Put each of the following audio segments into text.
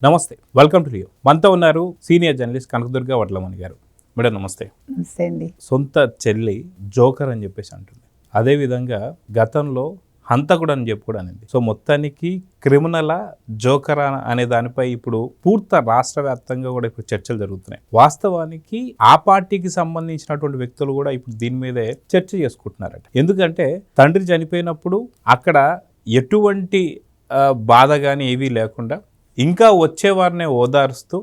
నమస్తే, welcome to you. మనతో ఉన్నారు సీనియర్ జర్నలిస్ట్ కనకదుర్గ వడ్లమణి గారు. మేడం నమస్తే. నమస్తే అండి. సొంత చెల్లి జోకర్ అని చెప్పేసి అంటుంది. అదేవిధంగా గతంలో హంతకుడు అని చెప్పి కూడా అనేది. సో మొత్తానికి క్రిమినల్ జోకర్ అనే దానిపై ఇప్పుడు పూర్తి రాష్ట్ర వ్యాప్తంగా కూడా ఇప్పుడు చర్చలు జరుగుతున్నాయి. వాస్తవానికి ఆ పార్టీకి సంబంధించినటువంటి వ్యక్తులు కూడా ఇప్పుడు దీని మీదే చర్చ చేసుకుంటున్నారట. ఎందుకంటే తండ్రి చనిపోయినప్పుడు అక్కడ ఎటువంటి బాధ కానీ ఏవీ లేకుండా ఇంకా వచ్చేవారినే ఓదారుస్తూ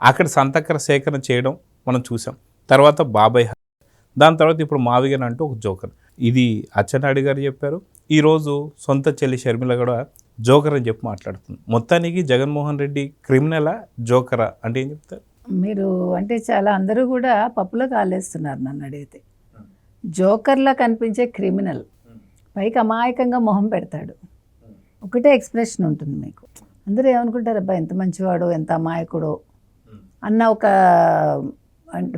అక్కడ సంతకర సేకరణ చేయడం మనం చూసాం. తర్వాత బాబాయ్, దాని తర్వాత ఇప్పుడు మావిగన్ అంటూ ఒక జోకర్. ఇది అచ్చెన్నాయుడు గారు చెప్పారు. ఈరోజు సొంత చెల్లి షర్మిల కూడా జోకర్ అని చెప్పి మాట్లాడుతుంది. మొత్తానికి జగన్మోహన్ రెడ్డి క్రిమినలా జోకరా అంటే ఏం చెప్తారు మీరు? అంటే చాలా అందరూ కూడా పప్పులో కాలేస్తున్నారు నన్ను అడిగితే. జోకర్లా కనిపించే క్రిమినల్ పైకి అమాయకంగా మొహం పెడతాడు, ఒకటే ఎక్స్ప్రెషన్ ఉంటుంది మీకు. అందరూ ఏమనుకుంటారు, అబ్బా ఎంత మంచివాడో ఎంత అమాయకుడో అన్న ఒక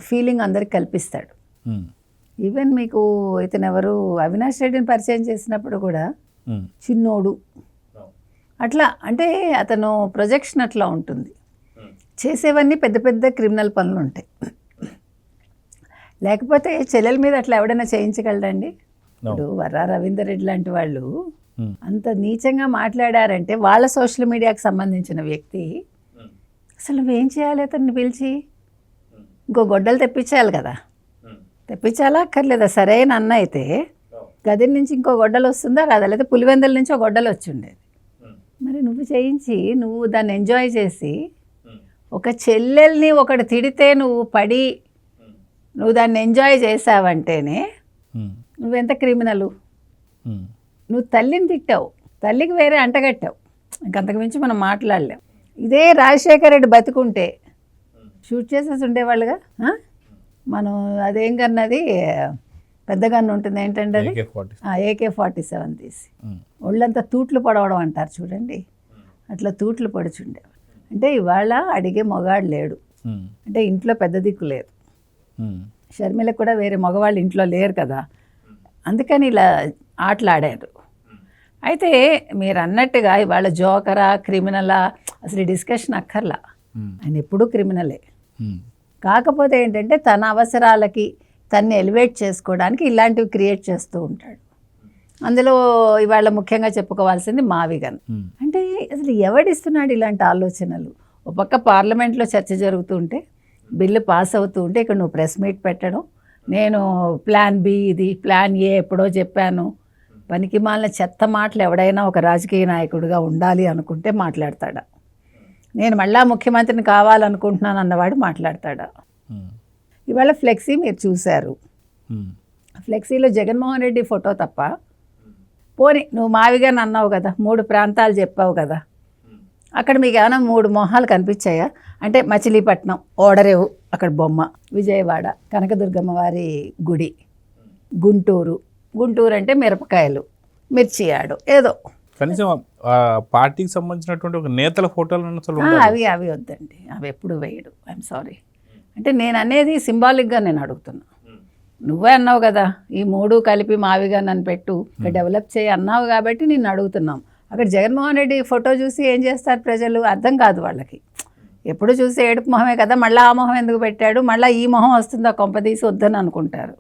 ఫీలింగ్ అందరికి కల్పిస్తాడు. ఈవెన్ మీకు ఇతను ఎవరు అవినాష్ రెడ్డిని పరిచయం చేసినప్పుడు కూడా చిన్నోడు అట్లా, అంటే అతను ప్రొజెక్షన్ అట్లా ఉంటుంది. చేసేవన్నీ పెద్ద పెద్ద క్రిమినల్ పనులు ఉంటాయి. లేకపోతే చెల్లెల మీద అట్లా ఎవడైనా చేయించగలడండి? ఇప్పుడు వర్రా రవీందర్ రెడ్డి లాంటి వాళ్ళు అంత నీచంగా మాట్లాడారంటే వాళ్ళ సోషల్ మీడియాకి సంబంధించిన వ్యక్తి అసలు నువ్వేం చేయాలి? అతన్ని పిలిచి ఇంకో గొడ్డలు తెప్పించాలి కదా. తెప్పించాలా అక్కర్లేదా? సరైన అన్న అయితే గది నుంచి ఇంకో గొడ్డలు వస్తుందా రాదా? లేదా పులివెందుల నుంచి ఒక గొడ్డలు వచ్చి ఉండేది. మరి నువ్వు చేయించి నువ్వు దాన్ని ఎంజాయ్ చేసి ఒక చెల్లెల్ని ఒకటి తిడితే నువ్వు పడి నువ్వు దాన్ని ఎంజాయ్ చేసావంటేనే నువ్వెంత క్రిమినలు. నువ్వు తల్లిని తిట్టావు, తల్లికి వేరే అంటగట్టావు, ఇంకంతకు మించి మనం మాట్లాడలేం. ఇదే రాజశేఖర రెడ్డి బతుకుంటే షూట్ చేసేసి ఉండేవాళ్ళుగా. మనం అదేం కన్నది పెద్ద గన్ను ఉంటుంది ఏంటంటే అది AK-47 తీసి ఒళ్ళంతా తూట్లు పడవడం అంటారు చూడండి, అట్లా తూట్లు పడుచుండేవాడు. అంటే ఇవాళ అడిగే మగాడు లేడు, అంటే ఇంట్లో పెద్ద దిక్కు లేదు. షర్మిలకు కూడా వేరే మగవాళ్ళు ఇంట్లో లేరు కదా, అందుకని ఇలా ఆటలాడారు. అయితే మీరు అన్నట్టుగా ఇవాళ జోకరా క్రిమినలా అసలు డిస్కషన్ అక్కర్లా. ఆయన ఎప్పుడూ క్రిమినలే. కాకపోతే ఏంటంటే తన అవసరాలకి తన్ని ఎలివేట్ చేసుకోవడానికి ఇలాంటివి క్రియేట్ చేస్తూ ఉంటాడు. అందులో ఇవాళ ముఖ్యంగా చెప్పుకోవాల్సింది మావిగన్. అంటే అసలు ఎవడిస్తున్నాడు ఇలాంటి ఆలోచనలు? ఒక పక్క పార్లమెంట్లో చర్చ జరుగుతుంటే, బిల్లు పాస్ అవుతూ ఉంటే ఇక్కడ నువ్వు ప్రెస్ మీట్ పెట్టడం, నేను ప్లాన్ బి ఇది ప్లాన్ ఏ ఎప్పుడో చెప్పాను, పనికి మాలిన చెత్త మాటలు ఎవడైనా ఒక రాజకీయ నాయకుడిగా ఉండాలి అనుకుంటే మాట్లాడతాడా? నేను మళ్ళా ముఖ్యమంత్రిని కావాలనుకుంటున్నాను అన్నవాడు మాట్లాడతాడా? ఇవాళ ఫ్లెక్సీ మీరు చూశారు. ఫ్లెక్సీలో జగన్మోహన్ రెడ్డి ఫోటో తప్ప, పోనీ నువ్వు మావిగాని అన్నావు కదా, 3 ప్రాంతాలు చెప్పావు కదా, అక్కడ మీకు ఏమైనా 3 మొహాలు కనిపించాయా? అంటే మచిలీపట్నం ఓడరేవు అక్కడ బొమ్మ, విజయవాడ కనకదుర్గమ్మ వారి గుడి, గుంటూరు అంటే మిరపకాయలు, మిర్చి ఆడు ఏదో కనీసం పార్టీకి సంబంధించినటువంటి ఒక నేతల ఫోటోలు అవి వద్దండి, అవి ఎప్పుడు వేయడు. I'm sorry. అంటే నేను అనేది సింబాలిక్గా నేను అడుగుతున్నా. నువ్వే అన్నావు కదా ఈ 3 కలిపి మావిగా నన్ను పెట్టు డెవలప్ చేయి అన్నావు కాబట్టి నేను అడుగుతున్నాం. అక్కడ జగన్మోహన్ రెడ్డి ఫోటో చూసి ఏం చేస్తారు ప్రజలు? అర్థం కాదు వాళ్ళకి. ఎప్పుడు చూసి ఏడుపు మొహమే కదా, మళ్ళీ ఆ మొహం ఎందుకు పెట్టాడు, మళ్ళీ ఈ మొహం వస్తుందా కొంపదీసి వద్దని అనుకుంటారు.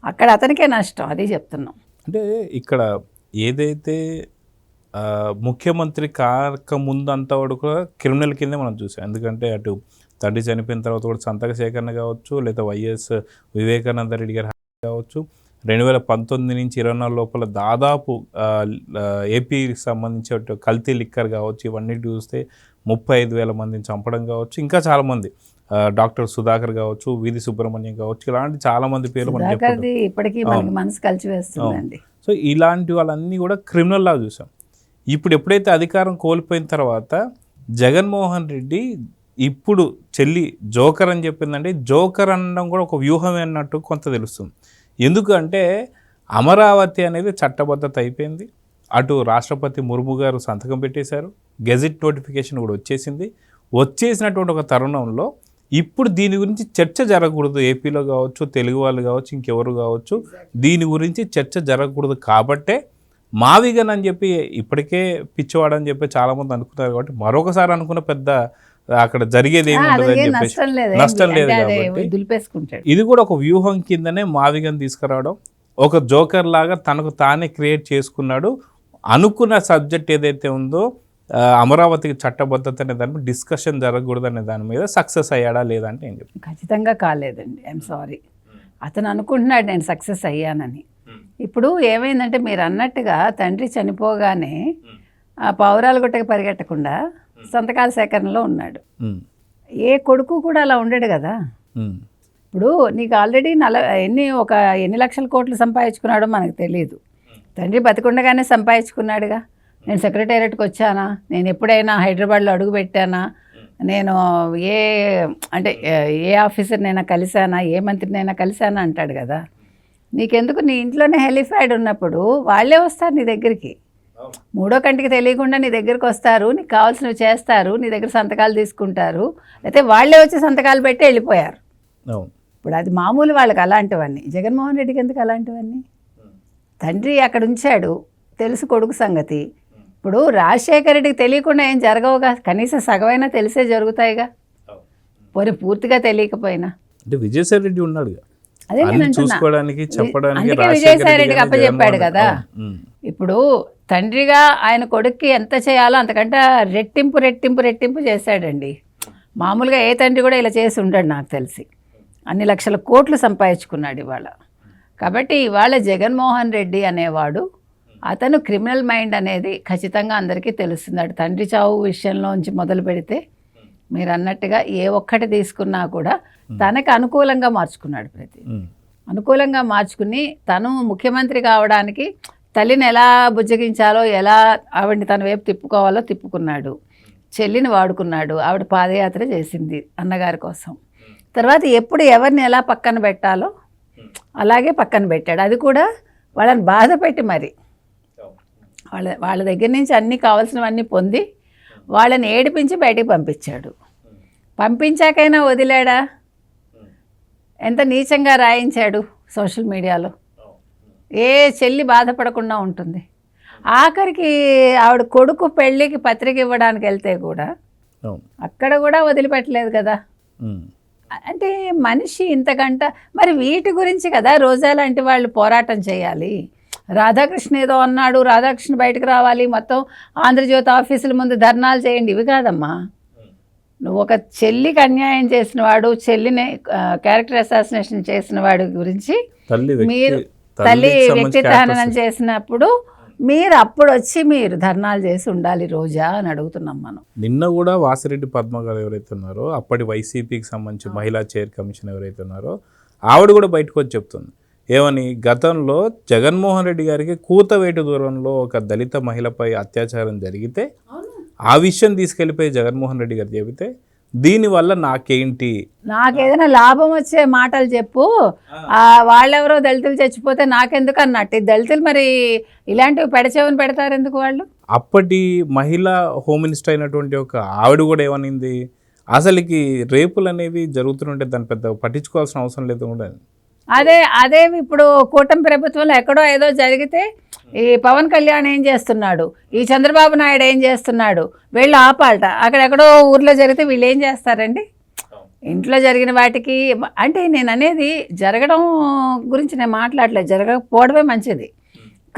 అక్కడ అతనికే నష్టం, అది చెప్తున్నాం. అంటే ఇక్కడ ఏదైతే ముఖ్యమంత్రి కాకముందు అంతా కూడా క్రిమినల్ కిందే మనం చూసాం. ఎందుకంటే అటు తండ్రి చనిపోయిన తర్వాత కూడా సంతక సేకరణ కావచ్చు, లేదా వైఎస్ వివేకానంద రెడ్డి గారి కావచ్చు, 2019 నుంచి 24 లోపల దాదాపు ఏపీకి సంబంధించి కల్తీ లిక్కర్ కావచ్చు, ఇవన్నీ చూస్తే 35,000 మందిని చంపడం కావచ్చు, ఇంకా చాలామంది డాక్టర్ సుధాకర్ కావచ్చు, వీధి సుబ్రహ్మణ్యం కావచ్చు, ఇలాంటి చాలామంది పేర్లు ఇప్పటికీ మనసు కలిసి వేస్తుందండి. సో ఇలాంటి వాళ్ళన్నీ కూడా క్రిమినల్ లాగా చూసాం. ఇప్పుడు ఎప్పుడైతే అధికారం కోల్పోయిన తర్వాత జగన్మోహన్ రెడ్డి ఇప్పుడు చెల్లి జోకర్ అని చెప్పిందంటే, జోకర్ అనడం కూడా ఒక వ్యూహమే అన్నట్టు కొంత తెలుస్తుంది. ఎందుకంటే అమరావతి అనేది చట్టబద్ధత అయిపోయింది. అటు రాష్ట్రపతి ముర్ము గారు సంతకం పెట్టేశారు, గెజిట్ నోటిఫికేషన్ కూడా వచ్చేసింది. వచ్చేసినటువంటి ఒక తరుణంలో ఇప్పుడు దీని గురించి చర్చ జరగకూడదు. ఏపీలో కావచ్చు, తెలుగు వాళ్ళు కావచ్చు, ఇంకెవరు కావచ్చు, దీని గురించి చర్చ జరగకూడదు. కాబట్టే మావిగన్ అని చెప్పి ఇప్పటికే పిచ్చివాడని చెప్పి చాలామంది అనుకున్నారు. కాబట్టి మరొకసారి అనుకున్న పెద్ద అక్కడ జరిగేది ఏమి ఉండదు అని చెప్పేసి నష్టం లేదు నష్టం లేదు కాబట్టి దులిపేసుకుంటాడు. ఇది కూడా ఒక వ్యూహం కిందనే మావిగన్ తీసుకురావడం, ఒక జోకర్ లాగా తనకు తానే క్రియేట్ చేసుకున్నాడు. అనుకున్న సబ్జెక్ట్ ఏదైతే ఉందో అమరావతికి చట్టబద్ధత అనే దాని మీద డిస్కషన్ జరగకూడదు అనే దాని మీద సక్సెస్ అయ్యాడా లేదా అంటే ఏం చెప్తాను? ఖచ్చితంగా కాలేదండి. I'm sorry. అతను అనుకుంటున్నాడు నేను సక్సెస్ అయ్యానని. ఇప్పుడు ఏమైందంటే మీరు అన్నట్టుగా తండ్రి చనిపోగానే ఆ పౌరాలు గుట్టకి పరిగెట్టకుండా సంతకాల సేకరణలో ఉన్నాడు. ఏ కొడుకు కూడా అలా ఉండడు కదా. ఇప్పుడు నీకు ఆల్రెడీ ఎన్ని లక్షల కోట్లు సంపాదించుకున్నాడో మనకు తెలియదు. తండ్రి బతికుండగానే సంపాదించుకున్నాడుగా. నేను సెక్రటేరియట్కి వచ్చానా, నేను ఎప్పుడైనా హైదరాబాద్లో అడుగు పెట్టానా, నేను ఏ ఆఫీసర్నైనా కలిశానా, ఏ మంత్రినైనా కలిశానా అంటాడు కదా. నీకెందుకు, నీ ఇంట్లోనే హెలిఫ్యాడ్ ఉన్నప్పుడు వాళ్ళే వస్తారు నీ దగ్గరికి. మూడో కంటికి తెలియకుండా నీ దగ్గరికి వస్తారు, నీకు కావాల్సినవి చేస్తారు, నీ దగ్గర సంతకాలు తీసుకుంటారు, అయితే వాళ్ళే వచ్చి సంతకాలు పెట్టి వెళ్ళిపోయారు. ఇప్పుడు అది మామూలు వాళ్ళకి అలాంటివన్నీ. జగన్మోహన్ రెడ్డికి ఎందుకు అలాంటివన్నీ? తండ్రి అక్కడ ఉంచాడు, తెలుసు కొడుకు సంగతి. ఇప్పుడు రాజశేఖర రెడ్డికి తెలియకుండా ఏం జరగవుగా, కనీసం సగమైనా తెలిసే జరుగుతాయిగా, పోనీ పూర్తిగా తెలియకపోయినా. అంటే విజయసాయి రెడ్డి ఉన్నాడుగా, అదే నేను చూసుకోవడానికి చెప్పడానికి. అందుకే విజయసాయి రెడ్డికి అప్పచెప్పాడు కదా. ఇప్పుడు తండ్రిగా ఆయన కొడుక్కి ఎంత చేయాలో అంతకంటే రెట్టింపు రెట్టింపు రెట్టింపు చేశాడండి. మామూలుగా ఏ తండ్రి కూడా ఇలా చేసి ఉండడు నాకు తెలిసి. అన్ని లక్షల కోట్లు సంపాదించుకున్నాడు ఇవాళ. కాబట్టి ఇవాళ జగన్మోహన్ రెడ్డి అనేవాడు, అతను క్రిమినల్ మైండ్ అనేది ఖచ్చితంగా అందరికీ తెలుస్తుంది. తండ్రి చావు విషయంలోంచి మొదలు పెడితే మీరు అన్నట్టుగా ఏ ఒక్కటి తీసుకున్నా కూడా తనకు అనుకూలంగా మార్చుకున్నాడు. అనుకూలంగా మార్చుకుని తను ముఖ్యమంత్రి కావడానికి తల్లిని ఎలా బుజ్జగించాలో, ఎలా ఆవిడని తన వైపు తిప్పుకోవాలో తిప్పుకున్నాడు. చెల్లిని వాడుకున్నాడు, ఆవిడ పాదయాత్ర చేసింది అన్నగారి కోసం. తర్వాత ఎప్పుడు ఎవరిని ఎలా పక్కన పెట్టాలో అలాగే పక్కన పెట్టాడు. అది కూడా వాళ్ళని బాధ పెట్టి మరి వాళ్ళ దగ్గర నుంచి అన్నీ కావాల్సినవన్నీ పొంది వాళ్ళని ఏడిపించి బయటికి పంపించాడు. పంపించాకైనా వదిలాడా? ఎంత నీచంగా రాయించాడు సోషల్ మీడియాలో. ఏ చెల్లి బాధపడకుండా ఉంటుంది? ఆఖరికి ఆవిడ కొడుకు పెళ్ళికి పత్రిక ఇవ్వడానికి వెళ్తే కూడా అక్కడ కూడా వదిలిపెట్టలేదు కదా. అంటే మనిషి ఇంతకంట మరి వీటి గురించి కదా రోజా లాంటి వాళ్ళు పోరాటం చేయాలి. రాధాకృష్ణ ఏదో అన్నాడు, రాధాకృష్ణ బయటకు రావాలి, మొత్తం ఆంధ్రజ్యోతి ఆఫీసుల ముందు ధర్నాలు చేయండి, ఇవి కాదమ్మా. నువ్వు ఒక చెల్లికి అన్యాయం చేసిన వాడు, చెల్లిని క్యారెక్టర్ అసాసినేషన్ చేసిన వాడి గురించి మీరు తల్లి వ్యక్తిత్వ హననం చేసినప్పుడు మీరు అప్పుడు వచ్చి మీరు ధర్నాలు చేసి ఉండాలి రోజా అని అడుగుతున్నాం మనం. నిన్న కూడా వాసిరెడ్డి పద్మ గారు ఎవరైతే ఉన్నారో, అప్పటి వైసీపీకి సంబంధించి మహిళా చైర్ కమిషన్ ఎవరైతే ఉన్నారో, ఆవిడ కూడా బయటకు వచ్చి చెప్తుంది ఏమని, గతంలో జగన్మోహన్ రెడ్డి గారికి కూతవేటు దూరంలో ఒక దళిత మహిళపై అత్యాచారం జరిగితే ఆ విషయం తీసుకెళ్ళిపోయి జగన్మోహన్ రెడ్డి గారు చెబితే దీనివల్ల నాకేంటి, నాకేదైనా లాభం వచ్చే మాటలు చెప్పు, వాళ్ళెవరో దళితులు చచ్చిపోతే నాకెందుకు అన్నట్టు. దళితులు మరి ఇలాంటివి పెడచేవని పెడతారు ఎందుకు వాళ్ళు? అప్పటి మహిళా హోమ్ మినిస్టర్ అయినటువంటి ఒక ఆవిడ కూడా ఏమనింది, అసలుకి రేపులు అనేవి జరుగుతుంటే దాన్ని పెద్ద పట్టించుకోవాల్సిన అవసరం లేదు కూడా. అదే ఇప్పుడు కూటమి ప్రభుత్వంలో ఎక్కడో ఏదో జరిగితే ఈ పవన్ కళ్యాణ్ ఏం చేస్తున్నాడు, ఈ చంద్రబాబు నాయుడు ఏం చేస్తున్నాడు, వీళ్ళు ఆపాలట. అక్కడెక్కడో ఊర్లో జరిగితే వీళ్ళు ఏం చేస్తారండి? ఇంట్లో జరిగిన వాటికి అంటే నేను అనేది జరగడం గురించి నేను మాట్లాడలేదు, జరగకపోవడమే మంచిది.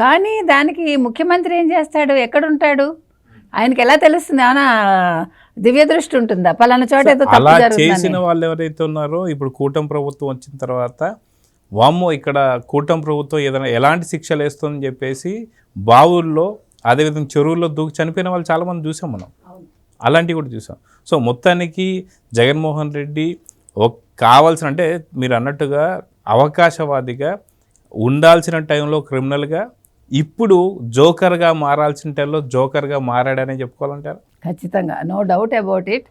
కానీ దానికి ముఖ్యమంత్రి ఏం చేస్తాడు, ఎక్కడుంటాడు, ఆయనకి ఎలా తెలుస్తుంది? ఏమైనా దివ్య దృష్టి ఉంటుందా? పలానా చోట ఏదో తప్పు జరుగుతుంది. చేసిన వాళ్ళు ఎవరైతే ఉన్నారో ఇప్పుడు కూటమి ప్రభుత్వం వచ్చిన తర్వాత వామ్మో ఇక్కడ కూటమి ప్రభుత్వం ఏదైనా ఎలాంటి శిక్షలు వేస్తుందని చెప్పేసి బావుల్లో అదేవిధంగా చెరువుల్లో దూకి చనిపోయిన వాళ్ళు చాలామంది చూసాం మనం, అలాంటివి కూడా చూసాం. సో మొత్తానికి జగన్మోహన్ రెడ్డి కావాల్సిన అంటే మీరు అన్నట్టుగా అవకాశవాదిగా ఉండాల్సిన టైంలో క్రిమినల్గా, ఇప్పుడు జోకర్గా మారాల్సిన టైంలో జోకర్గా మారాడనే చెప్పుకోవాలంటారు. ఖచ్చితంగా, నో డౌట్ అబౌట్ ఇట్.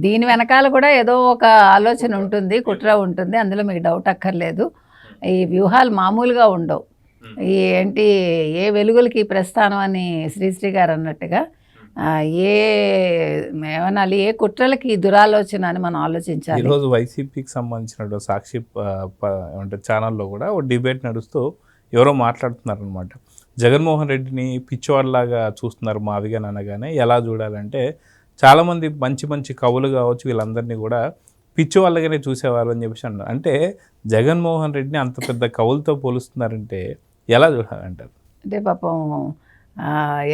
దీని వెనకాల కూడా ఏదో ఒక ఆలోచన ఉంటుంది, కుట్ర ఉంటుంది, అందులో మీకు డౌట్ అక్కర్లేదు. ఈ వ్యూహాలు మామూలుగా ఉండవు. ఏ వెలుగులకి ప్రస్థానం అని శ్రీశ్రీ గారు అన్నట్టుగా ఏమనాలి, ఏ కుట్రలకి దురాలోచన అని మనం ఆలోచించాలి. ఈరోజు వైసీపీకి సంబంధించిన సాక్షి అంటే ఛానల్లో కూడా ఒక డిబేట్ నడుస్తూ ఎవరో మాట్లాడుతున్నారు అనమాట. జగన్మోహన్ రెడ్డిని పిచ్చివాడిలాగా చూస్తున్నారు మావిగా అనగానే ఎలా చూడాలంటే, చాలామంది మంచి మంచి కవులు కావచ్చు వీళ్ళందరినీ కూడా పిచ్చి వాళ్ళగానే చూసేవారు అని చెప్పేసి అన్నారు. అంటే జగన్మోహన్ రెడ్డిని అంత పెద్ద కవులతో పోలుస్తున్నారంటే ఎలా చూడాలంటారు? అంటే పాపం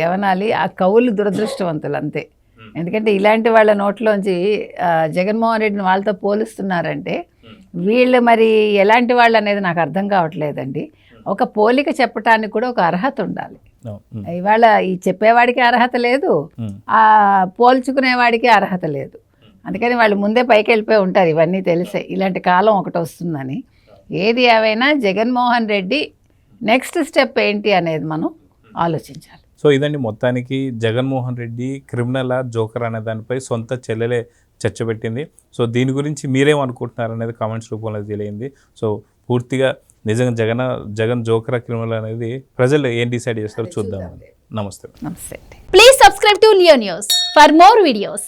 ఏమనాలి, ఆ కవులు దురదృష్టవంతులు అంతే. ఎందుకంటే ఇలాంటి వాళ్ళ నోట్లోంచి జగన్మోహన్ రెడ్డిని వాళ్ళతో పోలుస్తున్నారంటే వీళ్ళు మరి ఎలాంటి వాళ్ళు అనేది నాకు అర్థం కావట్లేదండి. ఒక పోలిక చెప్పటానికి కూడా ఒక అర్హత ఉండాలి. ఇవాళ ఈ చెప్పేవాడికి అర్హత లేదు, ఆ పోల్చుకునేవాడికి అర్హత లేదు. అందుకని వాళ్ళు ముందే పైకి వెళ్ళిపోయి ఉంటారు. ఇవన్నీ తెలిసే ఇలాంటి కాలం ఒకటి వస్తుందని. ఏది ఏవైనా జగన్మోహన్ రెడ్డి నెక్స్ట్ స్టెప్ ఏంటి అనేది మనం ఆలోచించాలి. సో ఇదండి మొత్తానికి జగన్మోహన్ రెడ్డి క్రిమినల్ జోకర్ అనే దానిపై సొంత చెల్లెలే చర్చ పెట్టింది. సో దీని గురించి మీరేమనుకుంటున్నారు అనేది కామెంట్స్ రూపంలో తెలియంది. సో పూర్తిగా నిజంగా జగన్ జోకర్ క్రిమినల్ అనేది ప్రజలు ఏం డిసైడ్ చేస్తారో చూద్దాం. నమస్తే. నమస్తే. Please subscribe to Leo News for more videos.